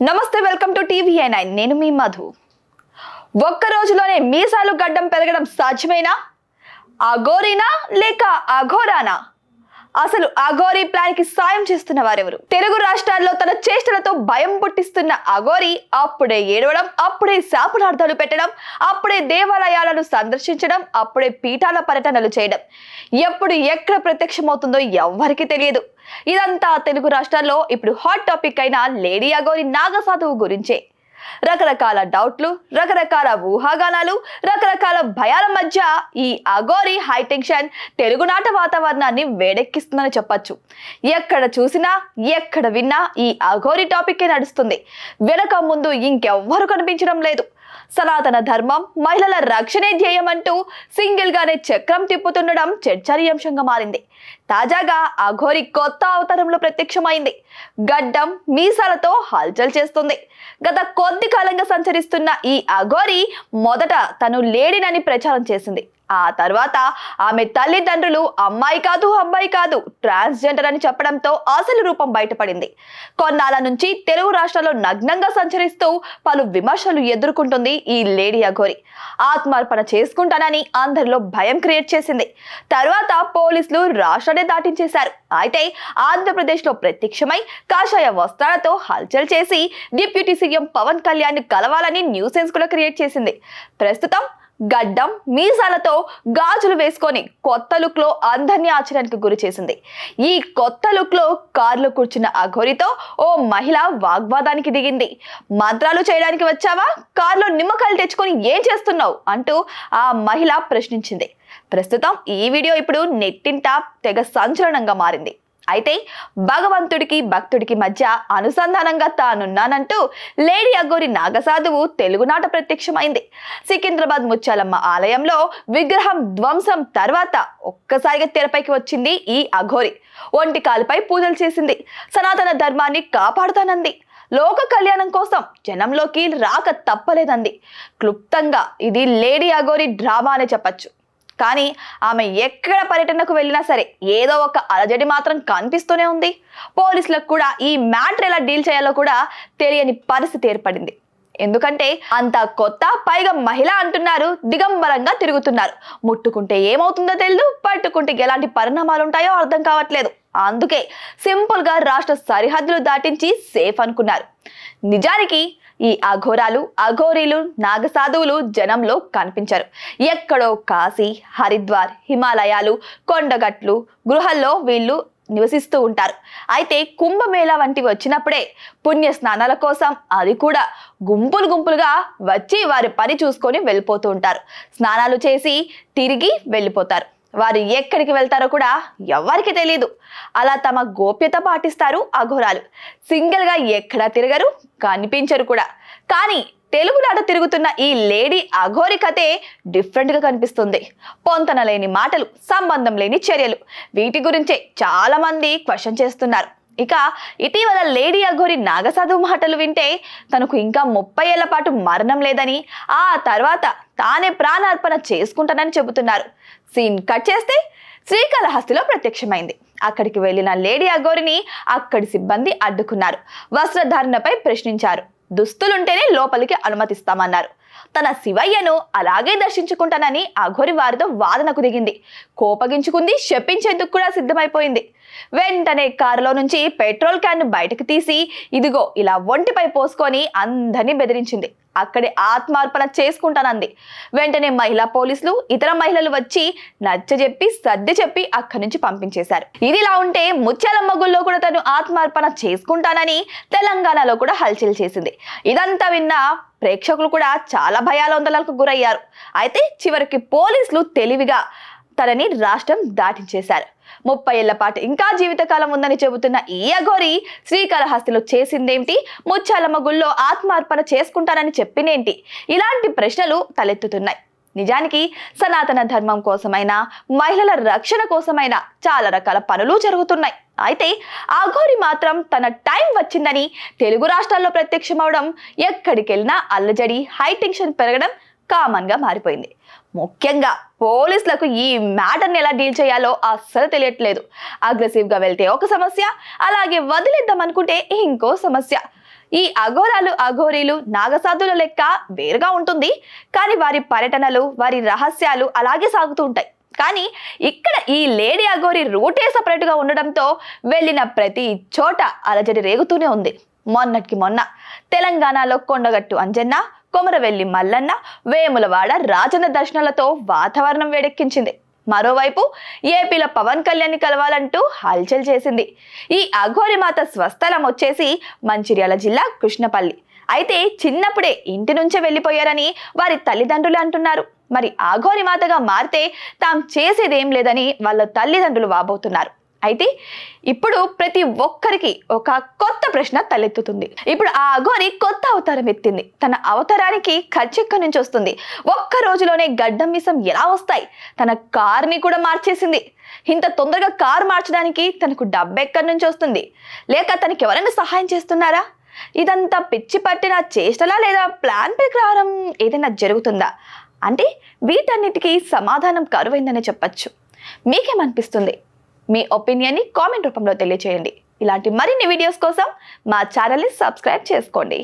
నమస్తే, welcome to TV9. నేను మీ మధు. ఒక్క రోజులోనే మీసాలు గడ్డం పెరగడం సాధ్యమేనా? అఘోరీనా లేక అఘోరానా? అసలు అఘోరీ ప్లాన్ కి సాయం చేస్తున్న వారెవరు? తెలుగు రాష్ట్రాల్లో తన చేష్టలతో భయం పుట్టిస్తున్న అఘోరీ అప్పుడే ఏడవడం, అప్పుడే శాపనార్థాలు పెట్టడం, అప్పుడే దేవాలయాలను సందర్శించడం, అప్పుడే పీఠాల పర్యటనలు చేయడం ఎప్పుడు ఎక్కడ ప్రత్యక్షమవుతుందో ఎవ్వరికి తెలియదు. ఇదంతా తెలుగు రాష్ట్రాల్లో ఇప్పుడు హాట్ టాపిక్ అయిన లేడీ అఘోరీ నాగసాధువు గురించే. రకరకాల డౌట్లు, రకరకాల ఊహాగానాలు, రకరకాల భయాల మధ్య ఈ అఘోరీ హైటెన్షన్ తెలుగునాట వాతావరణాన్ని వేడెక్కిస్తుందని చెప్పొచ్చు. ఎక్కడ చూసినా ఎక్కడ విన్నా ఈ అఘోరీ టాపిక్కే నడుస్తుంది. వెనక ముందు ఇంకెవ్వరు కనిపించడం లేదు. సనాతన ధర్మం, మహిళల రక్షణే ధ్యేయమంటూ సింగిల్ గానే చక్రం తిప్పుతుండడం చర్చనీయాంశంగా మారింది. తాజాగా అఘోరీ కొత్త అవతారంలో ప్రత్యక్షమైంది. గడ్డం, మీసాలతో హల్చల్ చేస్తుంది. గత కొద్ది కాలంగా సంచరిస్తున్న ఈ అఘోరీ మొదట తను లేడీనని ప్రచారం చేసింది. ఆ తర్వాత ఆమె తల్లిదండ్రులు అమ్మాయి కాదు, అబ్బాయి కాదు, ట్రాన్స్జెండర్ అని చెప్పడంతో అసలు రూపం బయటపడింది. కొన్నాళ్ళ నుంచి తెలుగు రాష్ట్రాల్లో నగ్నంగా సంచరిస్తూ పలు విమర్శలు ఎదుర్కొంటుంది ఈ లేడీ అఘోరీ. ఆత్మార్పణ చేసుకుంటానని అందరిలో భయం క్రియేట్ చేసింది. తర్వాత పోలీసులు రాష్ట్రాన్ని దాటించేశారు. అయితే ఆంధ్రప్రదేశ్ లో ప్రత్యక్షమై కాషాయ వస్త్రాలతో హల్చల్ చేసి డిప్యూటీ సీఎం పవన్ కళ్యాణ్ కలవాలని న్యూసెన్స్ కూడా క్రియేట్ చేసింది. ప్రస్తుతం గడ్డం, మీసాలతో గాజులు వేసుకొని కొత్త లుక్ లో అందరినీ ఆశ్చర్యానికి గురి చేసింది. ఈ కొత్త లుక్ లో కారులో కూర్చున్న అఘోరీతో ఓ మహిళ వాగ్వాదానికి దిగింది. మంత్రాలు చేయడానికి వచ్చావా? కారులో నిమ్మకాయలు తెచ్చుకొని ఏం చేస్తున్నావు అంటూ ఆ మహిళ ప్రశ్నించింది. ప్రస్తుతం ఈ వీడియో ఇప్పుడు నెట్టింట తెగ సంచలనంగా మారింది. అయితే భగవంతుడికి భక్తుడికి మధ్య అనుసంధానంగా తానున్నానంటూ లేడీ అఘోరీ నాగసాధువు తెలుగునాట ప్రత్యక్షమైంది. సికింద్రాబాద్ ముత్యాలమ్మ ఆలయంలో విగ్రహం ధ్వంసం తర్వాత ఒక్కసారిగా తెరపైకి వచ్చింది ఈ అఘోరీ. ఒంటి కాలుపై పూజలు చేసింది. సనాతన ధర్మాన్ని కాపాడుతానంది. లోక కళ్యాణం కోసం జనంలోకి రాక తప్పలేదంది. క్లుప్తంగా ఇది లేడీ అఘోరీ డ్రామా అనే చెప్పచ్చు. కానీ ఆమె ఎక్కడ పర్యటనకు వెళ్ళినా సరే ఏదో ఒక అలజడి మాత్రం కనిపిస్తూనే ఉంది. పోలీసులకు కూడా ఈ మ్యాటర్ ఎలా డీల్ చేయాలో కూడా తెలియని పరిస్థితి ఏర్పడింది. ఎందుకంటే అంతా కొత్త, పైగా మహిళ అంటున్నారు, దిగంబరంగా తిరుగుతున్నారు. ముట్టుకుంటే ఏమవుతుందో తెలియదు, పట్టుకుంటే ఎలాంటి పరిణామాలు ఉంటాయో అర్థం కావట్లేదు. అందుకే సింపుల్ గా రాష్ట్ర సరిహద్దులు దాటించి సేఫ్ అనుకున్నారు. నిజానికి ఈ అఘోరాలు, అఘోరీలు, నాగసాధువులు జనంలో కనిపించరు. ఎక్కడో కాశీ, హరిద్వార్, హిమాలయాలు, కొండగట్లు, గృహాల్లో వీళ్ళు నివసిస్తూ ఉంటారు. అయితే కుంభమేళా వంటివి వచ్చినప్పుడే పుణ్య స్నానాల కోసం, అది కూడా గుంపులు గుంపులుగా వచ్చి వారి పని చూసుకొని వెళ్ళిపోతూ ఉంటారు. స్నానాలు చేసి తిరిగి వెళ్ళిపోతారు. వారు ఎక్కడికి వెళ్తారో కూడా ఎవరికి తెలియదు. అలా తమ గోప్యత పాటిస్తారు అఘోరాలు. సింగిల్ గా ఎక్కడా తిరగరు, కనిపించరు కూడా. కానీ తెలుగునాట తిరుగుతున్న ఈ లేడీ అఘోరీ కథే డిఫరెంట్ గా కనిపిస్తుంది. పొంతన లేని మాటలు, సంబంధం లేని చర్యలు, వీటి గురించే చాలా మంది క్వశ్చన్ చేస్తున్నారు. ఇక ఇటీవల లేడీ అఘోరీ నాగసాధువు మాటలు వింటే తనకు ఇంకా 30 ఏళ్ల పాటు మరణం లేదని, ఆ తర్వాత తానే ప్రాణార్పణ చేసుకుంటానని చెబుతున్నారు. సీన్ కట్ చేస్తే శ్రీకాళహస్తిలో ప్రత్యక్షమైంది. అక్కడికి వెళ్లిన లేడీ అఘోరీని అక్కడి సిబ్బంది అడ్డుకున్నారు. వస్త్రధారణపై ప్రశ్నించారు. దుస్తులుంటేనే లోపలికి అనుమతిస్తామన్నారు. తన శివయ్యను అలాగే దర్శించుకుంటానని అఘోరీ వారితో వాదనకు దిగింది. కోపగించుకుంది, శపించేందుకు కూడా సిద్ధమైపోయింది. వెంటనే కారులో నుంచి పెట్రోల్ క్యాన్ బయటకు తీసి ఇదిగో ఇలా ఒంటిపై పోసుకొని అందరినీ బెదిరించింది. అక్కడే ఆత్మార్పణ చేసుకుంటానంది. వెంటనే మహిళా పోలీసులు, ఇతర మహిళలు వచ్చి నచ్చజెప్పి సర్ది చెప్పి అక్కడి నుంచి పంపించేశారు. ఇదిలా ఉంటే ముత్యాలమ్మ గుళ్ళో కూడా తను ఆత్మార్పణ చేసుకుంటానని తెలంగాణలో కూడా హల్చల్ చేసింది. ఇదంతా విన్న ప్రేక్షకులు కూడా చాలా భయాందోళనలకు గురయ్యారు. అయితే చివరికి పోలీసులు తెలివిగా తనని రాష్ట్రం దాటించేశారు. 30 ఏళ్ల పాటు ఇంకా జీవితకాలం ఉందని చెబుతున్న ఈ అఘోరీ శ్రీకాళహస్తిలో చేసిందేంటి, ముత్యాలమ్మ గుళ్ళో ఆత్మార్పణ చేసుకుంటానని చెప్పినేంటి, ఇలాంటి ప్రశ్నలు తలెత్తుతున్నాయి. నిజానికి సనాతన ధర్మం కోసమైనా, మహిళల రక్షణ కోసమైనా చాలా రకాల పనులు జరుగుతున్నాయి. అయితే అఘోరీ మాత్రం తన టైం వచ్చిందని తెలుగు రాష్ట్రాల్లో ప్రత్యక్షమవడం, ఎక్కడికి వెళ్ళినా అల్లజడి, హై టెన్షన్ పెరగడం కామన్ గా మారిపోయింది. ముఖ్యంగా పోలీసులకు ఈ మ్యాటర్ని ఎలా డీల్ చేయాలో అస్సలు తెలియట్లేదు. అగ్రెసివ్ గా వెళ్తే ఒక సమస్య, అలాగే వదిలేద్దాం అనుకుంటే ఇంకో సమస్య. ఈ అఘోరాలు అఘోరీలు నాగసాధుల లెక్క వేరుగా ఉంటుంది, కానీ వారి పర్యటనలు వారి రహస్యాలు అలాగే సాగుతూ ఉంటాయి. కానీ ఇక్కడ ఈ లేడీ అఘోరి రూటే సపరేట్గా ఉండడంతో వెళ్ళిన ప్రతి చోట అలజడి రేగుతూనే ఉంది. మొన్నటికి మొన్న తెలంగాణలో కొండగట్టు అంజన్న, కొమరవెల్లి మల్లన్న, వేములవాడ రాజన్న దర్శనాలతో వాతావరణం వేడెక్కించింది. మరోవైపు ఏపీలో పవన్ కళ్యాణ్ని కలవాలంటూ హల్చల్ చేసింది. ఈ అఘోరి మాత స్వస్థలం వచ్చేసి మంచిర్యాల జిల్లా కృష్ణపల్లి. అయితే చిన్నప్పుడే ఇంటి నుంచే వెళ్ళిపోయారని వారి తల్లిదండ్రులు అంటున్నారు. మరి అఘోరి మాతగా మారితే తాము చేసేదేం లేదని వాళ్ళ తల్లిదండ్రులు వాబోతున్నారు. అయితే ఇప్పుడు ప్రతి ఒక్కరికి ఒక కొత్త ప్రశ్న తలెత్తుతుంది. ఇప్పుడు ఆ అఘోరి కొత్త అవతారం ఎత్తింది. తన అవతారానికి ఖర్చెక్కడి నుంచి వస్తుంది? ఒక్క రోజులోనే గడ్డం మీసం ఎలా వస్తాయి? తన కార్ని కూడా మార్చేసింది. ఇంత తొందరగా కారు మార్చడానికి తనకు డబ్బెక్కడి నుంచి వస్తుంది? లేక తనకి ఎవరైనా సహాయం చేస్తున్నారా? ఇదంతా పిచ్చి పట్టిన చేష్టలా లేదా ప్లాన్ ప్రకారం ఏదైనా జరుగుతుందా అంటే వీటన్నిటికీ సమాధానం కరువైందని చెప్పచ్చు. మీకేమనిపిస్తుంది? మీ ఒపీనియన్ని కామెంట్ రూపంలో తెలియజేయండి. ఇలాంటి మరిన్ని వీడియోస్ కోసం మా ఛానల్ని సబ్స్క్రైబ్ చేసుకోండి.